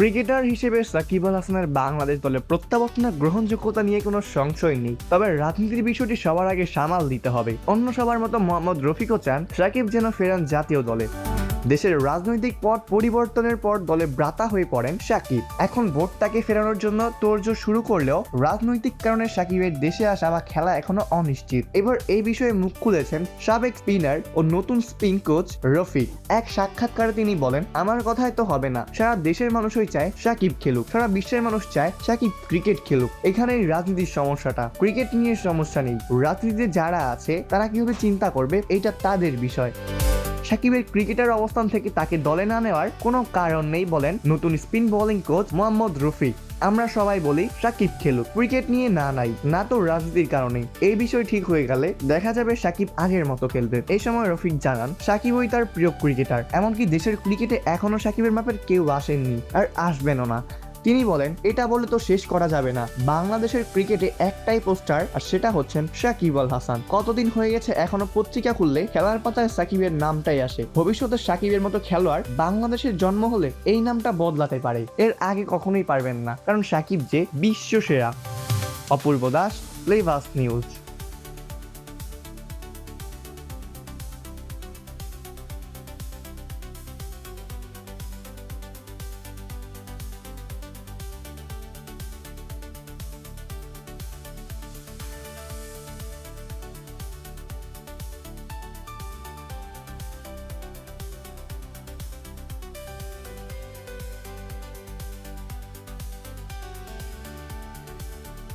Cricketer হিসেবে সাকিব আল হাসানের বাংলাদেশ দলে প্রত্যাবর্তনের গ্রহণযোগ্যতা নিয়ে কোনো সংশয় নেই, তবে রাজনীতির বিষয়টি সবার আগে সামাল দিতে হবে। অন্য সবার মতো মোহাম্মদ রফিকও চান সাকিব যেন ফেরান জাতীয় দলে। দেশের রাজনৈতিক পট পরিবর্তনের পর দলে ব্রাতা হয়ে পড়েন সাকিব। এখন ভোট তাকে ফেরানোর জন্য তোড়জোড় শুরু করলেও রাজনৈতিক কারণে সাকিবের দেশে আসা বা খেলা এখনো অনিশ্চিত। এবার এই বিষয়ে মুখ খুলেছেন সাবেক স্পিনার ও নতুন স্পিন কোচ রফিক। এক সাক্ষাৎকারে তিনি বলেন, আমার কথায় তো হবে না, সারা দেশের মানুষই চায় সাকিব খেলুক, সারা বিশ্বের মানুষ চায় সাকিব ক্রিকেট খেলুক। এখানেই রাজনীতির সমস্যাটা। ক্রিকেট নিয়ে সমস্যা নেই, রাজনীতিতে যারা আছে তারা কিভাবে চিন্তা করবে এটা তাদের বিষয়। সাকিবের ক্রিকেটার অবস্থান থেকে তাকে দলে না নেওয়ার কোনো কারণ নেই বলেন নতুন spin bowling coach Mohammad Rafiq. আমরা সবাই বলি সাকিব খেলুক, ক্রিকেট নিয়ে নাই, না তো রাজনীতির কারণে। এই বিষয় ঠিক হয়ে গেলে দেখা যাবে সাকিব আগের মতো খেলবে। এই সময় রফিক জানান, সাকিবই তার প্রিয় ক্রিকেটার, এমনকি দেশের ক্রিকেটে এখনো সাকিবের মাপের কেউ আসেননি আর আসবেনও না। তিনি বলেন, এটা বলে তো শেষ করা যাবে না, বাংলাদেশের ক্রিকেটে একটাই পোস্টার, আর সেটা হচ্ছেন সাকিব আল হাসান। কতদিন হয়ে গেছে এখনো পত্রিকা খুললে খেলার পাতায় সাকিবের নামটাই আসে। ভবিষ্যতে সাকিবের মতো খেলোয়াড় বাংলাদেশের জন্ম হলে এই নামটা বদলাতে পারে, এর আগে কখনোই পারবেন না, কারণ সাকিব যে বিশ্ব সেরা। অপূর্ব দাস, প্লেভাস নিউজ।